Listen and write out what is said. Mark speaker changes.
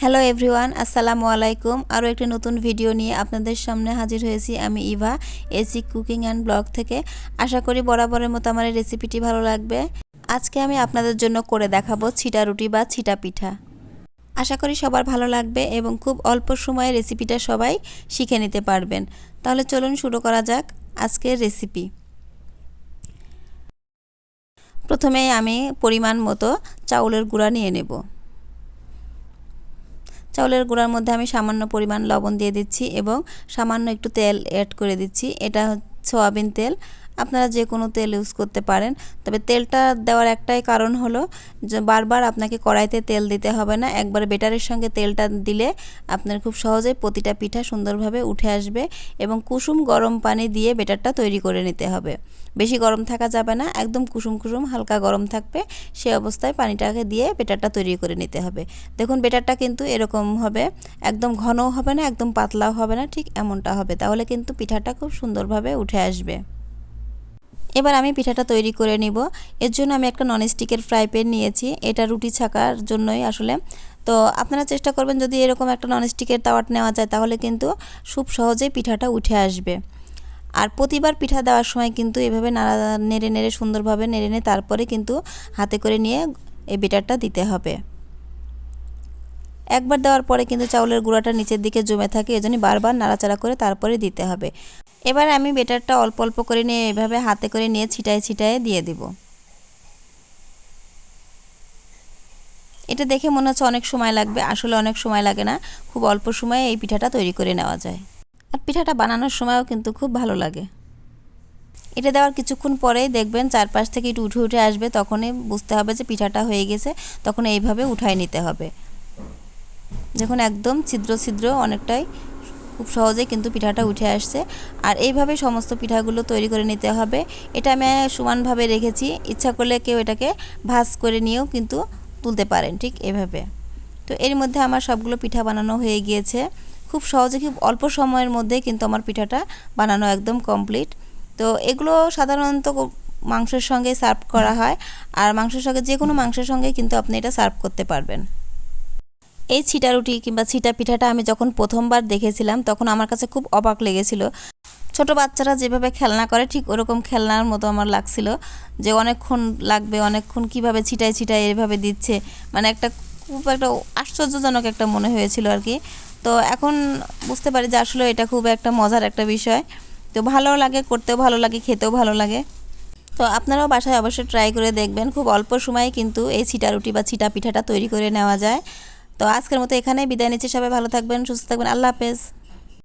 Speaker 1: Hello everyone, আসসালামু আলাইকুম। আরও একটি নতুন ভিডিও নিয়ে আপনাদের সামনে হাজির হয়েছি আমি Eva, AC cooking and blog থেকে। আশা করি বরাবরের মতো আমার এই রেসিপিটি ভালো লাগবে। আজকে আমি আপনাদের জন্য করে দেখাবো ছিটা রুটি বা ছিটা পিঠা। আশা করি সবার ভালো লাগবে এবং খুব অল্প সময়ে রেসিপিটা সবাই শিখে নিতে পারবেন। তাহলে চলুন শুরু করা যাক আজকের রেসিপি। প্রথমে আমি পরিমাণ মতো চাউলের গুঁড়া নিয়ে নেব। চাউলের গুঁড়ার মধ্যে আমি সামান্য পরিমাণ লবণ দিয়ে দিচ্ছি এবং সামান্য একটু তেল অ্যাড করে দিচ্ছি। এটা সয়াবিন তেল, আপনারা যে কোনো তেল ইউজ করতে পারেন। তবে তেলটা দেওয়ার একটাই কারণ হলো যে বারবার আপনাকে কড়াইতে তেল দিতে হবে না, একবার বেটারের সঙ্গে তেলটা দিলে আপনার খুব সহজেই প্রতিটা পিঠা সুন্দরভাবে উঠে আসবে। এবং কুসুম গরম পানি দিয়ে বেটারটা তৈরি করে নিতে হবে। বেশি গরম থাকা যাবে না, একদম কুসুম কুসুম হালকা গরম থাকবে, সে অবস্থায় পানিটাকে দিয়ে বেটারটা তৈরি করে নিতে হবে। দেখুন বেটারটা কিন্তু এরকম হবে, একদম ঘনও হবে না, একদম পাতলাও হবে না, ঠিক এমনটা হবে। তাহলে কিন্তু পিঠাটা খুব সুন্দরভাবে উঠে আসবে। এবার আমি পিঠাটা তৈরি করে নিব। এর জন্য আমি একটা ননস্টিকের ফ্রাই প্যান নিয়েছি, এটা রুটি ছাকার জন্যই আসলে। তো আপনারা চেষ্টা করবেন যদি এরকম একটা ননস্টিকের তাওয়াটা নেওয়া যায় তাহলে কিন্তু খুব সহজেই পিঠাটা উঠে আসবে। আর প্রতিবার পিঠা দেওয়ার সময় কিন্তু এভাবে নেড়ে নেড়ে সুন্দরভাবে নেড়ে নিয়ে তারপরে কিন্তু হাতে করে নিয়ে এই বেটারটা দিতে হবে। একবার দেওয়ার পরে কিন্তু চাউলের গুঁড়াটা নিচের দিকে জমে থাকে, এজন্য বারবার নাড়াচাড়া করে তারপরে দিতে হবে। এবার আমি বেটারটা অল্প অল্প করে নিয়ে এভাবে হাতে করে নিয়ে ছিটায় ছিটায় দিয়ে দিব। এটা দেখে মনে হচ্ছে অনেক সময় লাগবে, আসলে অনেক সময় লাগে না, খুব অল্প সময়ে এই পিঠাটা তৈরি করে নেওয়া যায়। আর পিঠাটা বানানোর সময়ও কিন্তু খুব ভালো লাগে। এটা দেওয়ার কিছুক্ষণ পরেই দেখবেন চারপাশ থেকে একটু উঠে উঠে আসবে, তখনই বুঝতে হবে যে পিঠাটা হয়ে গেছে, তখন এইভাবে উঠায় নিতে হবে। যখন একদম ছিদ্র ছিদ্র অনেকটাই, খুব সহজেই কিন্তু পিঠাটা উঠে আসছে। আর এইভাবে সমস্ত পিঠাগুলো তৈরি করে নিতে হবে। এটা আমি সমানভাবে রেখেছি, ইচ্ছা করলে কেউ এটাকে ভাঁজ করে নিয়েও কিন্তু তুলতে পারেন, ঠিক এভাবে। তো এর মধ্যে আমার সবগুলো পিঠা বানানো হয়ে গিয়েছে। খুব সহজে, খুব অল্প সময়ের মধ্যে কিন্তু আমার পিঠাটা বানানো একদম কমপ্লিট। তো এগুলো সাধারণত মাংসের সঙ্গে সার্ভ করা হয়, আর মাংসের সঙ্গে যে কোনো মাংসের সঙ্গে কিন্তু আপনি এটা সার্ভ করতে পারবেন। এই ছিটা রুটি কিংবা ছিটা পিঠাটা আমি যখন প্রথমবার দেখেছিলাম তখন আমার কাছে খুব অবাক লেগেছিল। ছোট বাচ্চারা যেভাবে খেলনা করে ঠিক ওরকম খেলনার মতো আমার লাগছিল, যে অনেকক্ষণ লাগবে, অনেকক্ষণ কিভাবে ছিটায় ছিটায় এভাবে দিচ্ছে, মানে খুব একটা আশ্চর্যজনক একটা মনে হয়েছিল আর কি। তো এখন বুঝতে পারি যে আসলে এটা খুব একটা মজার একটা বিষয়। তো ভালোও লাগে, করতেও ভালো লাগে, খেতেও ভালো লাগে। তো আপনারাও বাসায় অবশ্যই ট্রাই করে দেখবেন। খুব অল্প সময়ে কিন্তু এই ছিটা রুটি বা ছিটা পিঠাটা তৈরি করে নেওয়া যায়। তো আজকের মতো এখানেই বিদায় নিচ্ছি। সবাই ভালো থাকবেন, সুস্থ থাকবেন। আল্লাহ হাফেজ।